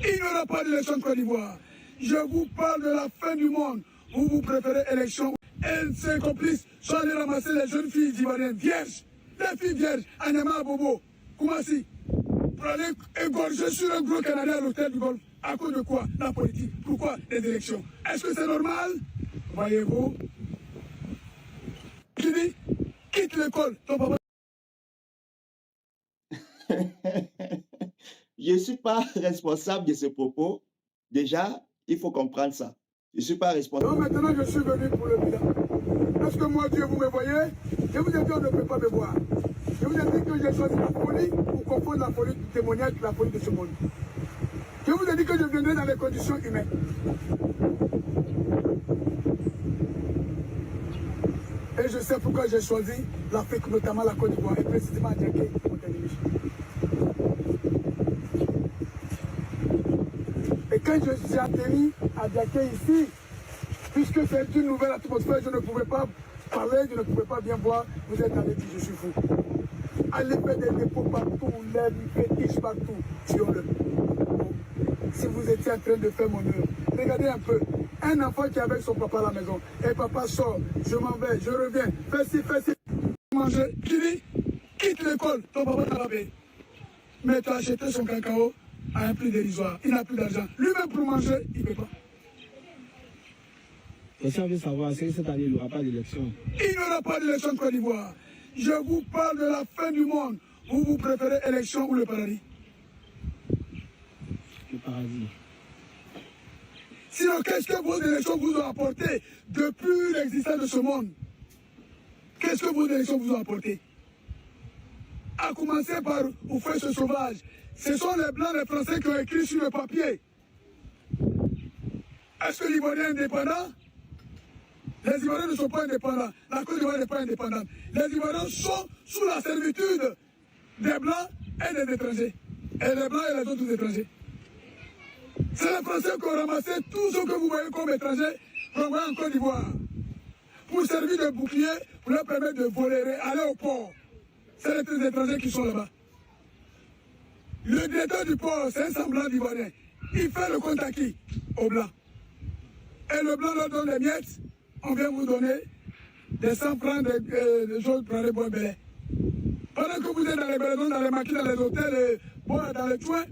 Il n'y aura pas d'élection en Côte d'Ivoire. Je vous parle de la fin du monde. Vous préférez élection. Et ses complices sont allés ramasser les jeunes filles ivoiriennes vierges. Les filles vierges, Anyama Bobo, Koumassi, pour aller égorger sur un gros Canadien à l'hôtel du Golfe. À cause de quoi? La politique. Pourquoi les élections? Est-ce que c'est normal? Voyez-vous? Qui dit? Quitte l'école. Ton papa. Je ne suis pas responsable de ce propos. Déjà, il faut comprendre ça. Je ne suis pas responsable. Donc maintenant, je suis venu pour le bilan. Parce que moi, Dieu, vous me voyez, je vous ai dit, on ne peut pas me voir. Je vous ai dit que j'ai choisi la folie pour confondre la folie du témoignage et la folie de ce monde. Je vous ai dit que je viendrai dans les conditions humaines. Et je sais pourquoi j'ai choisi l'Afrique, notamment la Côte d'Ivoire, et précisément Diaké, Montélimich. Et quand je suis atterri à Diaké ici, puisque c'est une nouvelle atmosphère, je ne pouvais pas parler, je ne pouvais pas bien voir, vous êtes allé dire je suis fou. Allez faire des dépôts partout, les fétiches partout, tuons-le. Si vous étiez en train de faire mon œuvre, regardez un peu, un enfant qui est avec son papa à la maison, et papa sort, je m'en vais, je reviens, fais ci, manger, qui dit, quitte l'école, ton papa t'a payé. Mais tu as acheté son cacao à un prix dérisoire, il n'a plus d'argent. Lui-même pour manger, il ne peut pas. Et si on veut savoir, c'est que cette année, il n'y aura pas d'élection. Il n'y aura pas d'élection en Côte d'Ivoire. Je vous parle de la fin du monde. Vous préférez élection ou le paradis? Le paradis. Sinon, qu'est-ce que vos élections vous ont apporté depuis l'existence de ce monde? Qu'est-ce que vos élections vous ont apporté? À commencer par Oufoué Sauvage. Ce sont les Blancs, les Français qui ont écrit sur le papier. Est-ce que l'Ivoirien est indépendant? Les Ivoiriens ne sont pas indépendants. La Côte d'Ivoire n'est pas indépendante. Les Ivoiriens sont sous la servitude des Blancs et des étrangers. Et les Blancs et les autres étrangers. C'est les Français qui ont ramassé tout ce que vous voyez comme étrangers pour envoyer en Côte d'Ivoire. Pour servir de bouclier, pour leur permettre de voler, aller au port. C'est les étrangers qui sont là-bas. Le directeur du port, c'est un semblant d'Ivoirien. Il fait le compte à qui? Aux Blancs. Et le Blanc leur donne les miettes. On vient vous donner des 100 francs, des choses pour aller boire belé. Pendant que vous êtes dans les maisons, dans les maquis, dans les hôtels, dans les toits,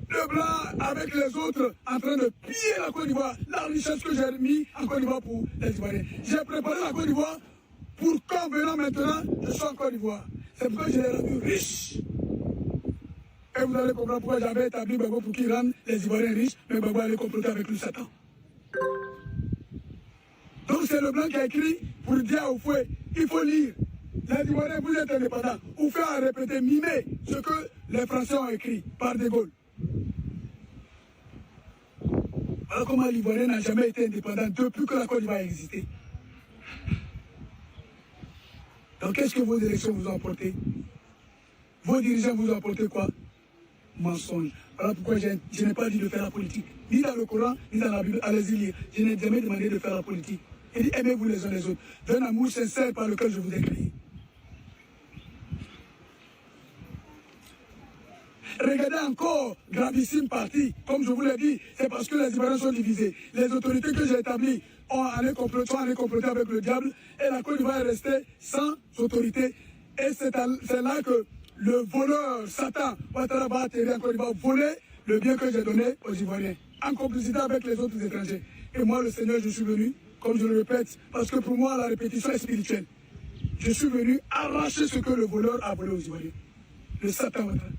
le Blanc avec les autres en train de piller la Côte d'Ivoire, la richesse que j'ai mis en Côte d'Ivoire pour les Ivoiriens. J'ai préparé la Côte d'Ivoire pour qu'en venant maintenant, je sois en Côte d'Ivoire. C'est pourquoi je l'ai rendu riche. Et vous allez comprendre pourquoi j'avais établi Gbagbo pour qu'il rende les Ivoiriens riches, mais Gbagbo allait comploter avec lui Satan. Donc c'est le Blanc qui a écrit pour dire à Oufoué, il faut lire. Les Ivoiriens, vous êtes indépendants. Oufoué a répété, mimer ce que les Français ont écrit par De Gaulle. Alors comment l'Ivoirien n'a jamais été indépendant depuis que la Côte d'Ivoire a existé. Donc qu'est-ce que vos élections vous ont apporté? Vos dirigeants vous ont apporté quoi? Mensonge. Voilà pourquoi je n'ai pas dit de faire la politique. Ni dans le Coran, ni dans la Bible. Allez-y lire. Je n'ai jamais demandé de faire la politique. Il dit aimez-vous les uns les autres. D'un amour sincère par lequel je vous ai créé. Regardez encore, gravissime partie, comme je vous l'ai dit, c'est parce que les Ivoiriens sont divisés. Les autorités que j'ai établies ont allé comploter avec le diable et la Côte d'Ivoire est restée sans autorité. Et c'est là que le voleur Satan Ouattara va atterrir en Côte d'Ivoire, voler le bien que j'ai donné aux Ivoiriens, en complicité avec les autres étrangers. Et moi, le Seigneur, je suis venu, comme je le répète, parce que pour moi, la répétition est spirituelle. Je suis venu arracher ce que le voleur a volé aux Ivoiriens. Le Satan Ouattara.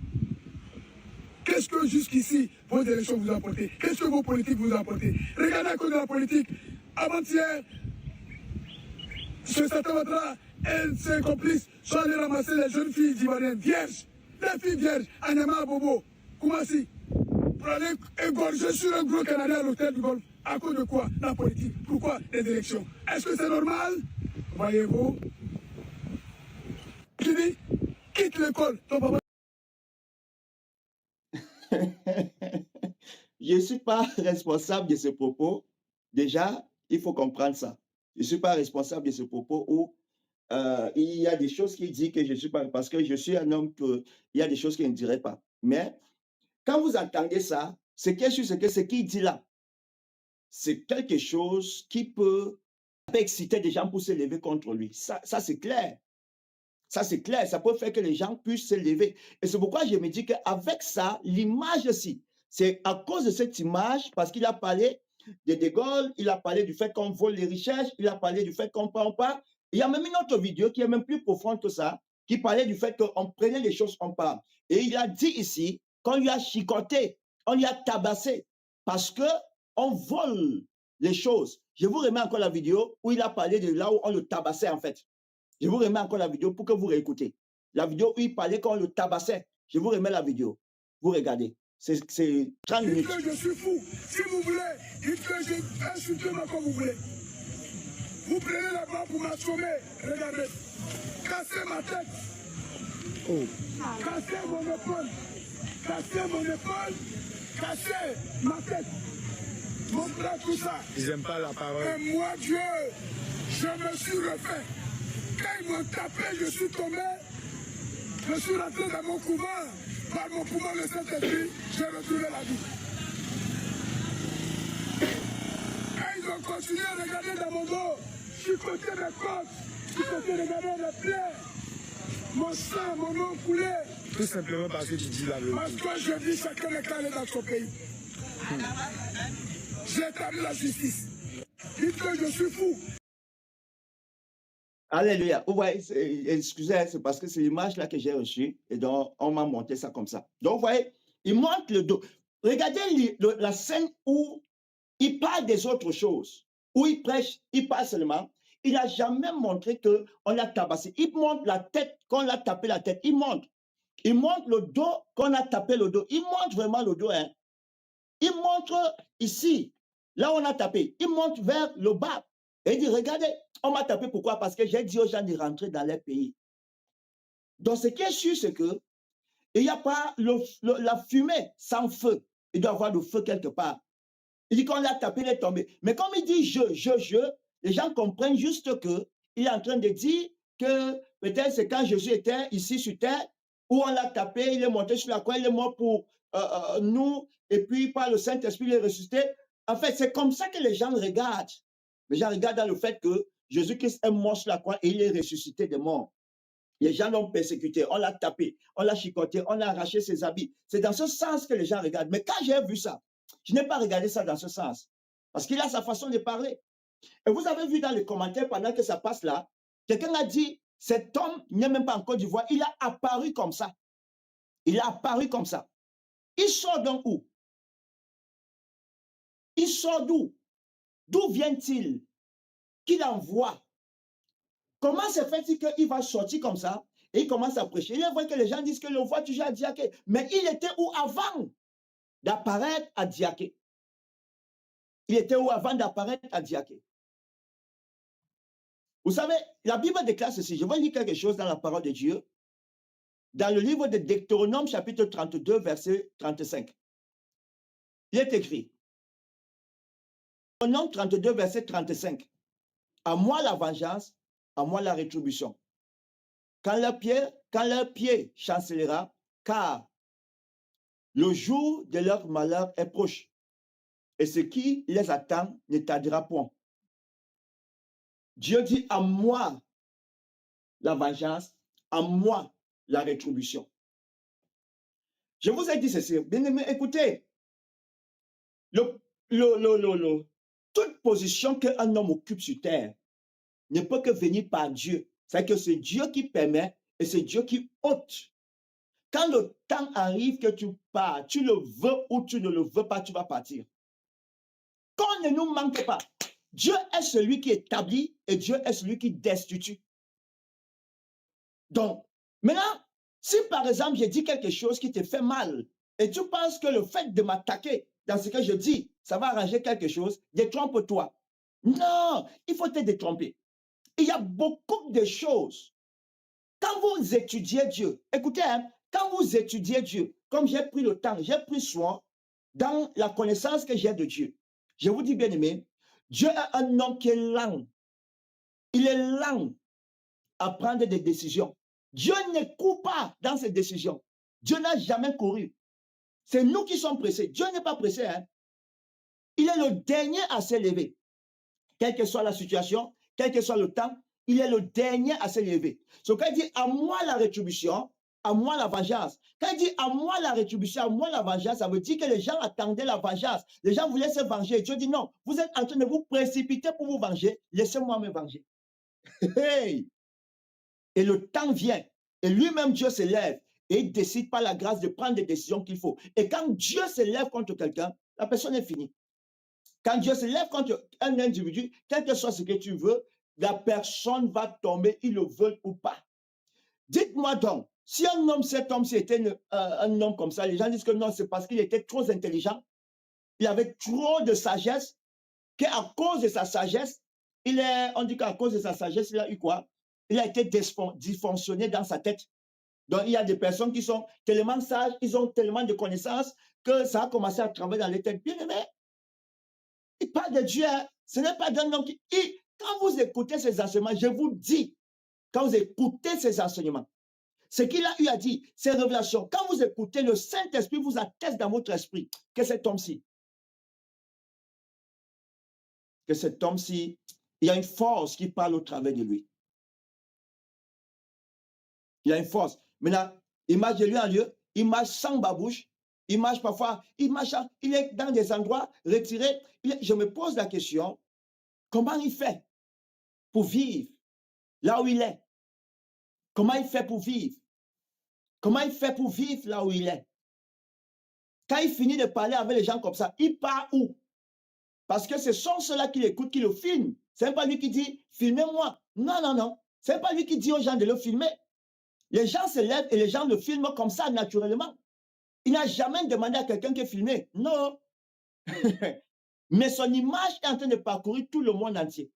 Qu'est-ce que jusqu'ici vos élections vous ont apporté? Qu'est-ce que vos politiques vous ont apporté? Regardez à cause de la politique. Avant-hier, ce Satan Ouattara et ses complices sont allés ramasser les jeunes filles ivoiriennes vierges. Les filles vierges, Anyama Bobo, Koumassi, pour aller égorger sur un gros Canadien à l'hôtel du Golfe. À cause de quoi? La politique. Pourquoi les élections? Est-ce que c'est normal? Voyez-vous? Qui dit? Quitte l'école. Ton papa. Je ne suis pas responsable de ce propos. Déjà, il faut comprendre ça. Je ne suis pas responsable de ce propos où il y a des choses qui disent que je ne suis pas, parce que je suis un homme il y a des choses qu'il ne dirait pas. Mais quand vous entendez ça, ce qui est sûr, c'est que ce qu'il dit là, c'est quelque chose qui peut exciter des gens pour se lever contre lui. Ça c'est clair. Ça, c'est clair. Ça peut faire que les gens puissent se lever. Et c'est pourquoi je me dis qu'avec ça, l'image aussi, c'est à cause de cette image, parce qu'il a parlé de Gaulle, il a parlé du fait qu'on vole les richesses, il a parlé du fait qu'on prend pas. Il y a même une autre vidéo qui est même plus profonde que ça, qui parlait du fait qu'on prenait les choses en part. Et il a dit ici qu'on lui a chicoté, on lui a tabassé, parce que on vole les choses. Je vous remets encore la vidéo où il a parlé de là où on le tabassait en fait. Je vous remets encore la vidéo pour que vous réécoutez. La vidéo où il parlait quand on le tabassait. Je vous remets la vidéo. Vous regardez. C'est 30 minutes. Dites que je suis fou. Si vous voulez, dites que je insultez-moi comme vous voulez. Vous prenez la main pour m'assommer. Regardez. Cassez ma tête. Oh. Cassez mon épaule. Cassez mon épaule. Cassez ma tête. Mon bras, tout ça. Ils n'aiment pas la parole. Et moi, Dieu, je me suis refait. Quand ils m'ont tapé, je suis tombé. Je suis rentré dans mon couvent. Par mon couvent, le Saint-Esprit, j'ai retrouvé la vie. Et ils ont continué à regarder dans mon dos, chicoter mes côtes, chicoter, regarder les plaies, mon sang, mon nom coulé. Tout simplement parce que tu dis la vérité. Parce que je dis chacun est calé dans son pays. J'ai établi la justice. Dites que je suis fou. Alléluia. Vous voyez, excusez, c'est parce que c'est l'image là que j'ai reçue et donc on m'a monté ça comme ça. Donc vous voyez, il montre le dos. Regardez la scène où il parle des autres choses, où il prêche, il parle seulement. Il n'a jamais montré qu'on l'a tabassé. Il montre la tête, qu'on l'a tapé la tête. Il montre. Il montre le dos, qu'on a tapé le dos. Il montre vraiment le dos. Hein. Il montre ici, là où on a tapé. Il montre vers le bas. Et il dit, regardez, on m'a tapé. Pourquoi? Parce que j'ai dit aux gens de rentrer dans leur pays. Donc, ce qui est sûr, c'est que il n'y a pas la fumée sans feu. Il doit y avoir le feu quelque part. Il dit qu'on l'a tapé, il est tombé. Mais comme il dit je, les gens comprennent juste qu'il est en train de dire que peut-être c'est quand Jésus était ici sur terre, où on l'a tapé, il est monté sur la croix, il est mort pour nous, et puis par le Saint-Esprit, il est ressuscité. En fait, c'est comme ça que les gens regardent. Les gens regardent dans le fait que Jésus-Christ est mort sur la croix et il est ressuscité des morts. Les gens l'ont persécuté, on l'a tapé, on l'a chicoté, on a arraché ses habits. C'est dans ce sens que les gens regardent. Mais quand j'ai vu ça, je n'ai pas regardé ça dans ce sens. Parce qu'il a sa façon de parler. Et vous avez vu dans les commentaires, pendant que ça passe là, quelqu'un a dit, cet homme n'est même pas en Côte d'Ivoire, il a apparu comme ça. Il a apparu comme ça. Il sort donc où? Il sort d'où? D'où vient-il? Qu'il envoie? Comment se fait-il qu'il va sortir comme ça et il commence à prêcher? Il est vrai que les gens disent que le voit toujours à Diaké. Mais il était où avant d'apparaître à Diaké? Il était où avant d'apparaître à Diaké? Vous savez, la Bible déclare ceci. Je vais lire quelque chose dans la parole de Dieu. Dans le livre de Deutéronome, chapitre 32, verset 35. Il est écrit. Deutéronome 32, verset 35. À moi la vengeance, à moi la rétribution. Quand leur pied chancellera, car le jour de leur malheur est proche, et ce qui les attend ne tardera point. Dieu dit à moi la vengeance, à moi la rétribution. Je vous ai dit ceci, bien aimé, écoutez, toute position qu'un homme occupe sur terre ne peut que venir par Dieu. C'est que c'est Dieu qui permet et c'est Dieu qui ôte. Quand le temps arrive que tu pars, tu le veux ou tu ne le veux pas, tu vas partir. Qu'on ne nous manque pas. Dieu est celui qui établit et Dieu est celui qui destitue. Donc, maintenant, si par exemple, j'ai dit quelque chose qui te fait mal et tu penses que le fait de m'attaquer dans ce que je dis, ça va arranger quelque chose, détrompe-toi. Non, il faut te détromper. Il y a beaucoup de choses. Quand vous étudiez Dieu, écoutez, hein, quand vous étudiez Dieu, comme j'ai pris le temps, j'ai pris soin dans la connaissance que j'ai de Dieu, je vous dis bien aimé, Dieu est un homme qui est lent. Il est lent à prendre des décisions. Dieu ne court pas dans ses décisions. Dieu n'a jamais couru. C'est nous qui sommes pressés. Dieu n'est pas pressé. Hein? Il est le dernier à s'élever. Quelle que soit la situation, quel que soit le temps, il est le dernier à s'élever. Donc quand il dit à moi la rétribution, à moi la vengeance. Quand il dit à moi la rétribution, à moi la vengeance, ça veut dire que les gens attendaient la vengeance. Les gens voulaient se venger. Dieu dit non, vous êtes en train de vous précipiter pour vous venger. Laissez-moi me venger. Hey! Et le temps vient. Et lui-même, Dieu se lève. Et il décide par la grâce de prendre des décisions qu'il faut. Et quand Dieu se lève contre quelqu'un, la personne est finie. Quand Dieu se lève contre un individu, quel que soit ce que tu veux, la personne va tomber, il le veut ou pas. Dites-moi donc, si un homme, cet homme-ci était un homme comme ça, les gens disent que non, c'est parce qu'il était trop intelligent, il avait trop de sagesse, qu'à cause de sa sagesse, on dit qu'à cause de sa sagesse, il a eu quoi? Il a été dysfonctionné dans sa tête. Donc, il y a des personnes qui sont tellement sages, ils ont tellement de connaissances que ça a commencé à travailler dans les têtes. Bien aimé, il parle de Dieu. Hein. Ce n'est pas d'un homme qui... Quand vous écoutez ces enseignements, je vous dis, quand vous écoutez ces enseignements, ce qu'il a eu à dire, ces révélations, quand vous écoutez, le Saint-Esprit vous atteste dans votre esprit que cet homme-ci, il y a une force qui parle au travers de lui. Il y a une force. Maintenant, il marche de lieu en lieu, il marche sans babouche, il marche parfois, il est dans des endroits retirés. Je me pose la question, comment il fait pour vivre là où il est? Comment il fait pour vivre? Comment il fait pour vivre là où il est? Quand il finit de parler avec les gens comme ça, il part où? Parce que ce sont ceux-là qui l'écoutent, qui le filment. Ce n'est pas lui qui dit, filmez-moi. Non, non, non. Ce n'est pas lui qui dit aux gens de le filmer. Les gens se lèvent et les gens le filment comme ça, naturellement. Il n'a jamais demandé à quelqu'un de filmer. Non. Mais son image est en train de parcourir tout le monde entier.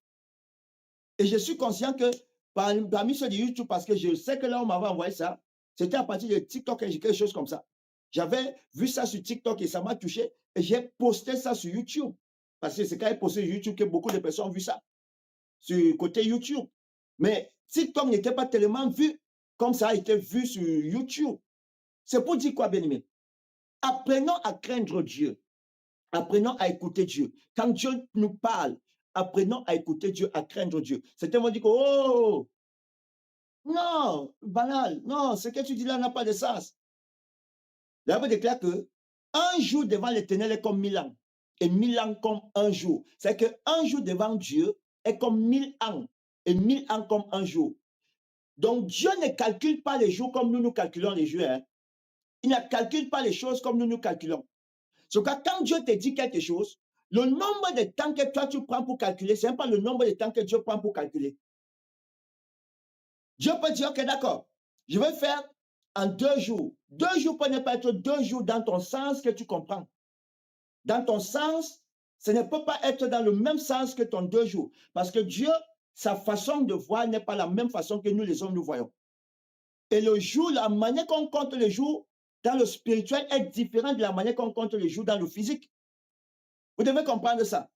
Et je suis conscient que parmi ceux de YouTube, parce que je sais que là, on m'avait envoyé ça, c'était à partir de TikTok et quelque chose comme ça. J'avais vu ça sur TikTok et ça m'a touché. Et j'ai posté ça sur YouTube. Parce que c'est quand j'ai posté sur YouTube que beaucoup de personnes ont vu ça. Sur le côté YouTube. Mais TikTok n'était pas tellement vu comme ça a été vu sur YouTube. C'est pour dire quoi, bien-aimé? Apprenons à craindre Dieu. Apprenons à écouter Dieu. Quand Dieu nous parle, apprenons à écouter Dieu, à craindre Dieu. Certains vont dire que, oh, non, banal, non, ce que tu dis là n'a pas de sens. La Bible déclare que un jour devant l'Éternel est comme 1000 ans, et 1000 ans comme un jour. C'est qu'un jour devant Dieu est comme 1000 ans, et 1000 ans comme un jour. Donc Dieu ne calcule pas les jours comme nous calculons les jours. Hein. Il ne calcule pas les choses comme nous calculons. Donc quand Dieu te dit quelque chose, le nombre de temps que toi tu prends pour calculer, ce n'est pas le nombre de temps que Dieu prend pour calculer. Dieu peut dire, ok, d'accord, je vais faire en 2 jours. 2 jours peut ne pas être 2 jours dans ton sens que tu comprends. Dans ton sens, ce ne peut pas être dans le même sens que ton 2 jours. Parce que Dieu, sa façon de voir n'est pas la même façon que nous les hommes nous voyons. Et le jour, la manière qu'on compte les jours dans le spirituel est différente de la manière qu'on compte les jours dans le physique. Vous devez comprendre ça.